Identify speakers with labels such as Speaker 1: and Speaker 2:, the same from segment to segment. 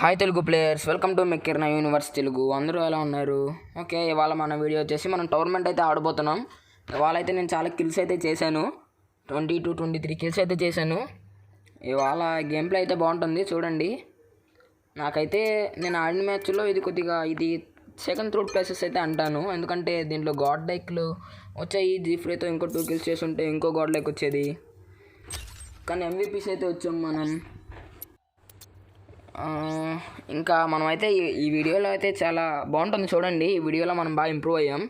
Speaker 1: Hi Telugu players, welcome to మెక్కిర్నా universe Telugu. అందరూ ఎలా ఉన్నారు? ఓకే, ఇవాళ మన వీడియో వచ్చేసి మనం టోర్నమెంట్ అయితే ఆడబోతున్నాం. ఇవాళ అయితే నేను చాలా కిల్స్ అయితే చేశాను, 22-23 కిల్స్ అయితే చేశాను. ఇవాళ గేమ్ ప్లే అయితే బాగుంటుంది చూడండి. నాకైతే నేను ఆడిన మ్యాచ్లో ఇది సెకండ్ థర్డ్ ప్లేసెస్ అయితే అంటాను, ఎందుకంటే దీంట్లో గాడ్ లైక్లు వచ్చాయి. జీఫ్రేతో ఇంకో 2 కిల్స్ చేసి ఉంటే ఇంకో గాడ్ లైక్ వచ్చేది, కానీ ఎంవీపీస్ అయితే వచ్చాం మనం. ఇంకా మనమైతే ఈ వీడియోలో అయితే చాలా బాగుంటుంది చూడండి. ఈ వీడియోలో మనం బాగా ఇంప్రూవ్ అయ్యాం.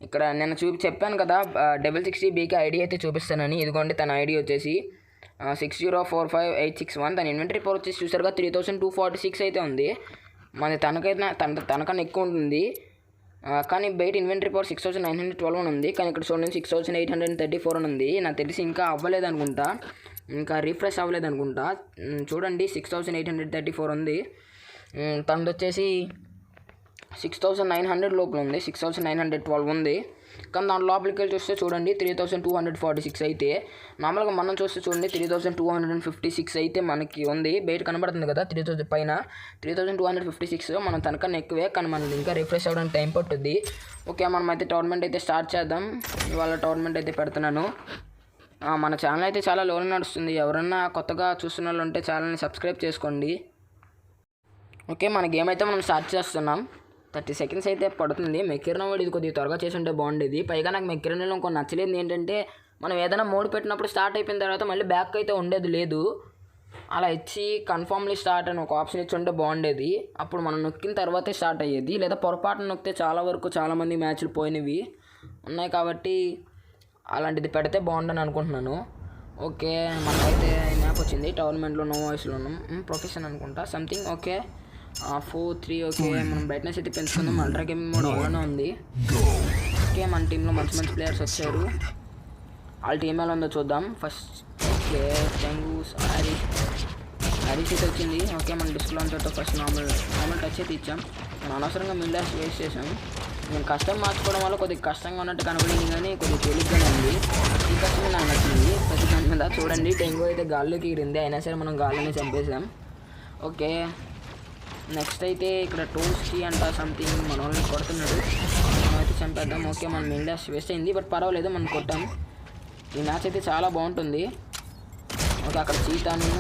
Speaker 1: ఇక్కడ నేను చెప్పాను కదా, 6060Bకి ఐడి అయితే చూపిస్తానని. ఇదిగోండి తన ఐడి వచ్చేసి 60458661. తన ఇన్వెంటరీ పవర్ వచ్చేసి చూసారుగా 3246 అయితే ఉంది. మన తనకన్నా ఎక్కువ ఉంటుంది, కానీ బయట ఇన్వెంటరీ పవర్ 6912 అని ఉంది. కానీ ఇక్కడ చూడండి 6834 అని ఉంది. నాకు తెలిసి ఇంకా అవ్వలేదు అనుకుంటా, ఇంకా రీఫ్రెష్ అవ్వలేదు అనుకుంటా. చూడండి 6834 ఉంది. తనది వచ్చేసి 6900 లోపల ఉంది, 6912 ఉంది. కానీ దాని లోపలికి వెళ్ళి చూస్తే చూడండి 3246 అయితే. నార్మల్గా మనం చూస్తే చూడండి 3256 అయితే మనకి ఉంది. బయట కనబడుతుంది కదా 3000 పైన 3256. మనం తనకన్నా ఎక్కువే, కానీ మనకి ఇంకా రిఫ్రెష్ అవ్వడానికి టైం పట్టుద్ది. ఓకే, మనం అయితే టోర్నమెంట్ అయితే స్టార్ట్ చేద్దాం. ఇవాళ టోర్నమెంట్ అయితే పెడుతున్నాను. మన ఛానల్ అయితే చాలా లోనే నడుస్తుంది. ఎవరన్నా కొత్తగా చూస్తున్న వాళ్ళు ఉంటే ఛానల్ని సబ్స్క్రైబ్ చేసుకోండి. ఓకే, మన గేమ్ అయితే మనం స్టార్ట్ చేస్తున్నాం. 30 సెకండ్స్ అయితే పడుతుంది. మెక్కిర్నా వాడు ఇది కొద్దిగా త్వరగా చేసి ఉంటే బాగుండేది. పైగా నాకు మెక్కిర్నాలో ఇంకో నచ్చలేదు ఏంటంటే, మనం ఏదైనా మోడ్ పెట్టినప్పుడు స్టార్ట్ అయిపోయిన తర్వాత మళ్ళీ బ్యాక్ అయితే ఉండేది లేదు. అలా ఇచ్చి కన్ఫర్మ్లీ స్టార్ట్ అని ఒక ఆప్షన్ ఇచ్చి ఉంటే బాగుండేది. అప్పుడు మనం నొక్కిన తర్వాతే స్టార్ట్ అయ్యేది. లేదా పొరపాటున నొక్కితే చాలామంది మ్యాచ్లు పోయినవి ఉన్నాయి, కాబట్టి అలాంటిది పెడితే బాగుండని అనుకుంటున్నాను. ఓకే, మనకైతే మ్యాప్ వచ్చింది. టోర్నమెంట్లో నో వాయిస్లో ఉన్నాం, ప్రొఫెషన్ అనుకుంటా సంథింగ్. ఓకే 4-3. ఓకే, మనం బ్రైట్నెస్ అయితే పెంచుకుందాం. అల్ట్రా గేమింగ్ మోడ్ అలానే ఉంది. ఓకే, మన టీంలో మంచి ప్లేయర్స్ వచ్చారు. వాళ్ళ టీం ఎలా ఉందో చూద్దాం ఫస్ట్. ఓకే, టెంగూస్ హరీష్ అయితే వచ్చింది. ఓకే, మన డిస్క్లో ఫస్ట్ నార్మల్ టచ్ అయితే ఇచ్చాం. మనం అనవసరంగా మిల్డాస్ వేస్ట్ చేసాం. నేను కష్టం మార్చుకోవడం వల్ల కొద్దిగా కష్టంగా ఉన్నట్టు కనబడింది, కానీ కొద్దిగా తేలిగ్గానే ఉంది. ఈ కష్టమే నాకు నచ్చింది ప్రతి దాని మీద. చూడండి టెంగో అయితే గాల్లోకి ఎగిరింది, అయినా సరే మనం గాల్లోనే చంపేసాం. ఓకే, నెక్స్ట్ అయితే ఇక్కడ టోస్టీ అంట సంథింగ్ మన వాళ్ళని కొడుతున్నాడు, మనం అయితే చంపేద్దాం. ఓకే, మన మెయిన్ డాష్ వేస్ట్ అయింది, బట్ పర్వాలేదు మనం కొట్టాం. ఈ మ్యాచ్ అయితే చాలా బాగుంటుంది. ఓకే, అక్కడ చీతాను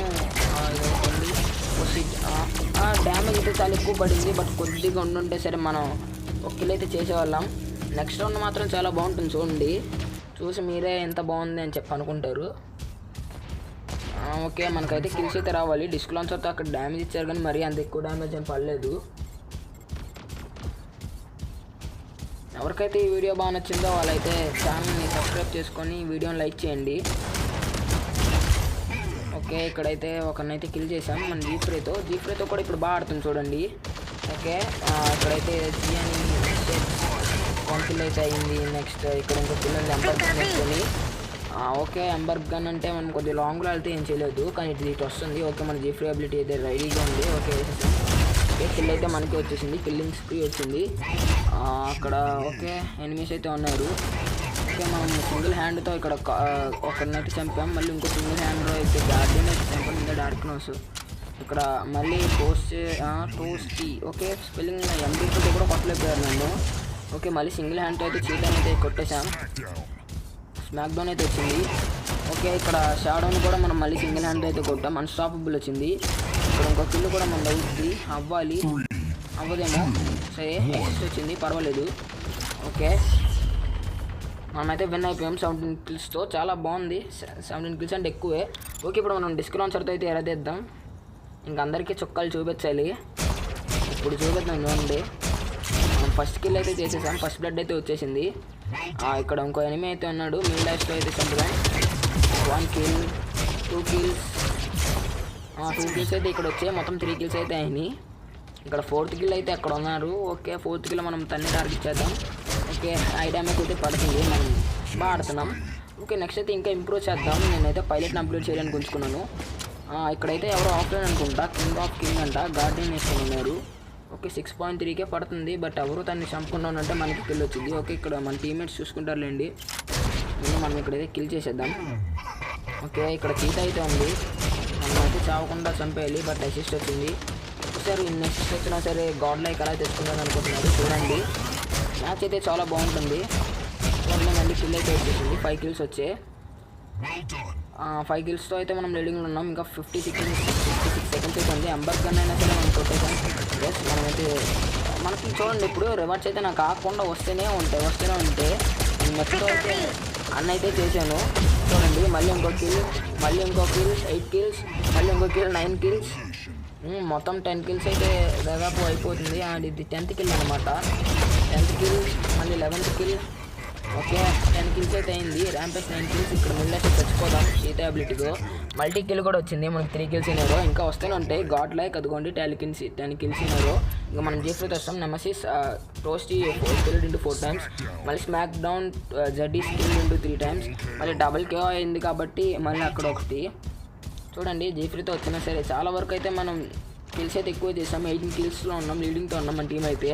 Speaker 1: డ్యామేజ్ అయితే చాలా ఎక్కువ పడింది, బట్ కొద్దిగా ఉండుంటే సరే మనం ఒక కిల్ అయితే చేసేవాళ్ళం. నెక్స్ట్ రౌండ్ మాత్రం చాలా బాగుంటుంది చూడండి. చూసి మీరే ఎంత బాగుంది అని చెప్పి అనుకుంటారు. ఓకే, మనకైతే కిల్స్ అయితే రావాలి. డిస్క్ లాంచర్తో అక్కడ డ్యామేజ్ ఇచ్చారు, కానీ మరీ అంత ఎక్కువ డ్యామేజ్ ఏం పడలేదు. ఎవరికైతే ఈ వీడియో బాగా నచ్చిందో వాళ్ళైతే ఛానల్ని సబ్స్క్రైబ్ చేసుకొని వీడియోని లైక్ చేయండి. ఓకే, ఇక్కడైతే ఒకరినైతే కిల్ చేసాం మన జీఫ్రేతో కూడా ఇప్పుడు బాగా ఆడుతుంది చూడండి. ఓకే, ఇక్కడైతే జియాని 1 కిల్ అయితే అయింది. నెక్స్ట్ ఇక్కడ ఇంకో కిల్ ఎంబర్ వేసుకొని. ఓకే, ఎంబర్ గన్ అంటే మనం కొద్దిగా లాంగ్లో వెళ్తే ఏం చేయలేదు, కానీ ఇటు వస్తుంది. ఓకే, మన జీఫ్రీ అబిలిటీ అయితే రెడీగా ఉంది. ఓకే, కిల్ అయితే మనకి వచ్చేసింది, కిల్లింగ్ స్ప్రీ వచ్చింది అక్కడ. ఓకే, ఎనిమీస్ అయితే ఉన్నారు. ఓకే, మనం సింగిల్ హ్యాండ్తో ఇక్కడ ఒకరినైతే చంపాం. మళ్ళీ ఇంకో సింగిల్ హ్యాండ్లో అయితే గార్డియన్ అయితే చంపాం, ఇంకా డార్క్నెస్. ఇక్కడ మళ్ళీ టోస్టీ. ఓకే, స్పెల్లింగ్ ఎంబీతో కూడా కొట్టలేకపోయారు నన్ను. ఓకే, మళ్ళీ సింగిల్ హ్యాండ్తో అయితే చీటాన్ని అయితే కొట్టేశాం. స్మాక్ డౌన్ అయితే వచ్చింది. ఓకే, ఇక్కడ షాడోని కూడా మనం మళ్ళీ సింగిల్ హ్యాండ్తో అయితే కొట్టాం. అన్స్టాపబుల్ వచ్చింది. ఇక్కడ ఇంకో కిల్ కూడా మనం అవుతుంది, అవ్వదేమో. సరే, నెక్స్ట్ వచ్చింది, పర్వాలేదు. ఓకే, మనమైతే విన్ అయిపోయాం 17 కిల్స్తో. చాలా బాగుంది, 17 కిల్స్ అంటే ఎక్కువే. ఓకే, ఇప్పుడు మనం డిస్క్ లాంచర్తో అయితే ఎరదేద్దాం. ఇంకందరికీ చుక్కలు చూపించాలి. ఇప్పుడు చూపిద్దాం చూడండి. మనం ఫస్ట్ కిల్ అయితే చేసేసాం, ఫస్ట్ బ్లడ్ అయితే వచ్చేసింది. ఇక్కడ ఇంకో ఎనిమీ అయితే ఉన్నాడు, మిల్ డాష్లో అయితే చంపుదాం. 1 కిల్, 2 కిల్స్, 2 కిల్స్ అయితే ఇక్కడ వచ్చాయి. మొత్తం 3 కిల్స్ అయితే అయినాయి. ఇక్కడ 4th కిల్ అయితే అక్కడ ఉన్నారు. ఓకే, 4th కిల్ మనం తన్ని టార్గెట్ చేద్దాం. ఓకే, ఐ డ్యామేజ్ అయితే పడుతుంది, మనం బాగా ఆడుతున్నాం. ఓకే, నెక్స్ట్ అయితే ఇంకా ఇంప్రూవ్ చేద్దాం. నేనైతే పైలట్ని అప్లోడ్ చేయడానికి ఉంచుకున్నాను. ఇక్కడైతే ఎవరో ఆఫ్లైన్ అనుకుంటా, కింగ్ ఆఫ్ కింగ్ అంట, గార్డెన్ వేసుకొని ఉన్నారు. ఓకే, 6.3కే పడుతుంది, బట్ ఎవరు తన్ని చంపుకున్నానంటే మనకి కిల్ వచ్చింది. ఓకే, ఇక్కడ మన టీమ్మేట్స్ చూసుకుంటారులేండి. మనం ఇక్కడైతే కిల్ చేసేద్దాం. ఓకే, ఇక్కడ చీత అయితే ఉంది, మనమైతే చావకుండా చంపేయాలి, బట్ అసిస్ట్ వచ్చింది. ఒకసారి నెక్స్ట్ వచ్చినా సరే గాడ్ లైక్ అలా తెచ్చుకుందాం అనుకుంటున్నారు. చూడండి మ్యాచ్ అయితే చాలా బాగుంటుంది. చూడండి మళ్ళీ కిల్ అయితే వచ్చేసింది. 5 kills వచ్చాయి. 5 killsతో అయితే మనం లీడింగ్లో ఉన్నాం. ఇంకా 56 seconds అయితే ఉంది. ఎంబర్ గన్ అయినా సరే మనం కొట్టేసాం. ఎస్ మనమైతే మనకి చూడండి ఇప్పుడు రివార్డ్స్ అయితే నాకు కాకుండా వస్తూనే ఉంటాయి. నెక్స్ట్ అయితే అన్న అయితే చేశాను. చూడండి మళ్ళీ ఇంకో కిల్ 8 kills, మళ్ళీ ఇంకో కిల్ 9 kills, మొత్తం 10 kills అయితే దాదాపు అయిపోతుంది. అండ్ ఇది 10th kill అనమాట. 10th kill మళ్ళీ 11th kill. ఓకే 10 kills అయితే అయింది. Rampage 9 kills. ఇక్కడ మళ్ళీ అయితే చచ్చిపోదాం చీత అబిలిటీతో. మల్టీ కిల్ కూడా వచ్చింది మనకి. 3 kills అయినారో ఇంకా వస్తూనే ఉంటాయి. గాడ్ లైక్ అదిగోండి 10 kills అయినారో. ఇంకా మనం జీఫ్రీతో వస్తాం. Nemesis toasty killed into 4 times, మళ్ళీ స్మాక్ డౌన్ జడ్డీ కిల్డ్ ఇంటూ 3 times, మళ్ళీ డబుల్ కే అయింది కాబట్టి మళ్ళీ అక్కడ ఒకటి. చూడండి జీఫ్రీతో వచ్చినా సరే చాలా వరకు అయితే మనం కిల్స్ అయితే ఎక్కువ చేసాం. 18 killsలో ఉన్నాం, లీడింగ్తో ఉన్నాం మన టీం అయితే.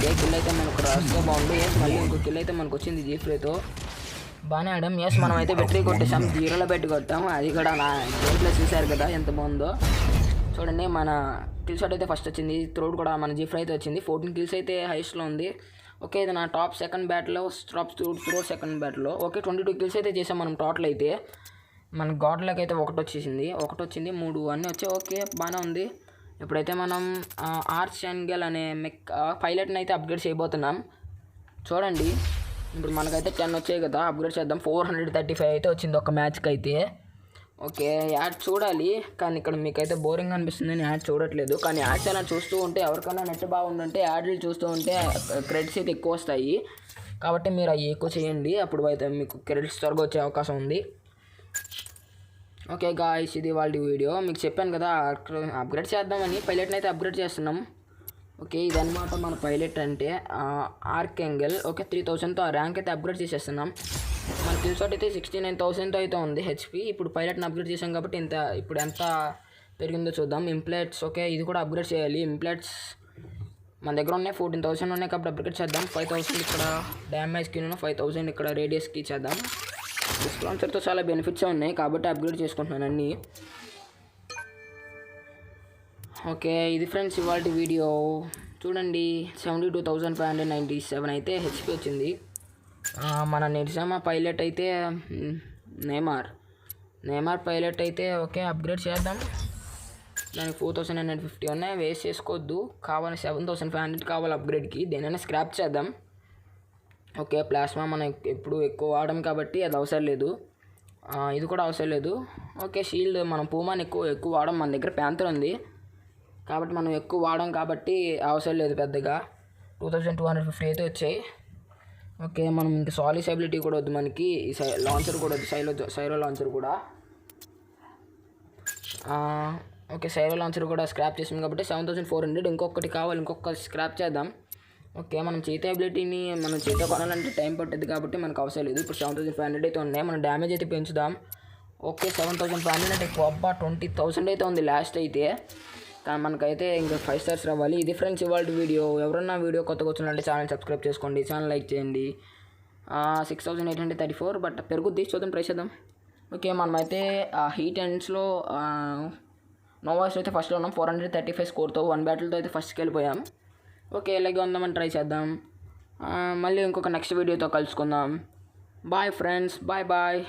Speaker 1: ఏ కిల్ అయితే మనకు రాస్తే బాగుండు. ఎస్ మళ్ళీ ఇంకో కిల్ అయితే మనకు వచ్చింది జీఫ్రీతో. బాగానే ఆడాం. ఎస్ మనం అయితే బెటరీ కొట్టేసాం. 0లో పెట్టి కొట్టాం. అది కూడా నా గేమ్లో చూశారు కదా ఎంత బాగుందో. చూడండి మన కిల్ షాట్ అయితే ఫస్ట్ వచ్చింది. త్రోడ్ కూడా మన జీఫ్రీ అయితే వచ్చింది. 14 kills అయితే హైయెస్ట్లో ఉంది. ఓకే ఇది నా top second బ్యాట్లో, త్రోడ్ second బ్యాట్లో. Okay 22 kills అయితే చేసాం మనం టోటల్ అయితే. మన గాడ్లోకి అయితే ఒకటి వచ్చింది, 3 అన్నీ వచ్చాయి. ఓకే బాగానే ఉంది. ఇప్పుడైతే మనం ఆర్చ్ ఏంగెల్ అనే పైలట్ని అయితే అప్గ్రేడ్ చేయబోతున్నాం. చూడండి ఇప్పుడు మనకైతే 10 వచ్చాయి కదా, అప్గ్రేడ్ చేద్దాం. 435 అయితే వచ్చింది ఒక మ్యాచ్కి అయితే. ఓకే యాడ్ చూడాలి కానీ ఇక్కడ మీకైతే బోరింగ్ అనిపిస్తుంది. నేను యాడ్ చూడట్లేదు కానీ యాడ్స్ అలా చూస్తూ ఉంటే ఎవరికైనా నెట్ బాగుందంటే యాడ్లు చూస్తూ ఉంటే క్రెడిట్స్ అయితే ఎక్కువ వస్తాయి. కాబట్టి మీరు అవి ఎక్కువ చేయండి, అప్పుడు అయితే మీకు క్రెడిట్స్ త్వరగా వచ్చే అవకాశం ఉంది. ఓకే గాయ్స్ ఇది వాళ్ళ వీడియో. మీకు చెప్పాను కదా అప్గ్రేడ్ చేద్దామని, పైలట్ని అయితే అప్గ్రేడ్ చేస్తున్నాం. ఓకే ఇదన్నమాట మన పైలట్ అంటే ఆర్కెంగెల్. ఓకే 3000తో ఆ ర్యాంక్ అయితే అప్గ్రేడ్ చేసేస్తున్నాం. మన కిల్ షాట్ అయితే 69,000తో అయితే ఉంది హెచ్పి. ఇప్పుడు పైలట్ని అప్గ్రేడ్ చేసాం కాబట్టి ఇప్పుడు ఎంత పెరిగిందో చూద్దాం. ఇంప్లాట్స్ ఓకే ఇది కూడా అప్గ్రేడ్ చేయాలి. ఇంప్లాట్స్ మన దగ్గర ఉన్నాయి 14,000 ఉన్నాయి కాబట్టి అప్గ్రేడ్ చేద్దాం. 5,000 ఇక్కడ డ్యామేజ్ స్కిన్, 5,000 ఇక్కడ రేడియస్కి చేద్దాం. డిస్ప్లాన్సర్తో చాలా బెనిఫిట్స్ ఉన్నాయి కాబట్టి అప్గ్రేడ్ చేసుకుంటున్నాను అన్నీ. ఓకే ఇది ఫ్రెండ్స్ ఇవాళ వీడియో. చూడండి 72,597 అయితే హెచ్పి వచ్చింది. మన నిర్జమా పైలట్ అయితే నేమార్ పైలట్ అయితే ఓకే అప్గ్రేడ్ చేద్దాం. దానికి 4,950 ఉన్నాయి, వేస్ట్ చేసుకోవద్దు. కావాలి 7,500 కావాలి అప్గ్రేడ్కి, దేనైనా స్క్రాప్ చేద్దాం. ఓకే ప్లాస్మా మనం ఎప్పుడు ఎక్కువ వాడడం కాబట్టి అది అవసరం లేదు. ఇది కూడా అవసరం లేదు. ఓకే షీల్డ్ మనం పూమాని ఎక్కువ వాడడం, మన దగ్గర ప్యాంతర్ ఉంది కాబట్టి మనం ఎక్కువ వాడడం కాబట్టి అవసరం లేదు పెద్దగా. 2,250 అయితే వచ్చాయి. ఓకే మనం ఇంకా సాలిస్ ఎబిలిటీ కూడా వద్దు మనకి, లాంచర్ కూడా వద్దు, సైరో లాంచర్ కూడా. ఓకే సైరో లాంచర్ కూడా స్క్రాప్ చేసాం కాబట్టి 7,400. ఇంకొకటి కావాలి, ఇంకొక స్క్రాప్ చేద్దాం. ఓకే మనం చేతి ఎబిలిటీని మనం చేతితో కొనాలంటే టైం పట్టుద్ది కాబట్టి మనకు అవసరం లేదు. ఇప్పుడు 7,500 అయితే ఉన్నాయి. మనం డ్యామేజ్ అయితే పెంచుదాం. ఓకే 7,500 అంటే అబ్బా 20,000 అయితే ఉంది లాస్ట్ అయితే. కానీ మనకైతే ఇంకా 5 stars రావాలి. ఇది ఫ్రెండ్స్ ఇవాళ వీడియో. ఎవరన్నా వీడియో కొత్తగా వచ్చినట్టే ఛానల్ సబ్స్క్రైబ్ చేసుకోండి, ఛానల్ లైక్ చేయండి. 6,834 బట్ పెరుగుద్ది, చూద్దాం ట్రై చేద్దాం. ఓకే మనమైతే హీట్ ఎండ్స్లో నోవాస్లో అయితే ఫస్ట్లో ఉన్నాం. 435 స్కోర్తో 1 బ్యాటిల్తో అయితే ఫస్ట్కి వెళ్ళిపోయాం. ఓకే ఇలాగే ఉందామని ట్రై చేద్దాం. మళ్ళీ ఇంకొక నెక్స్ట్ వీడియోతో కలుసుకుందాం. Bye friends, bye.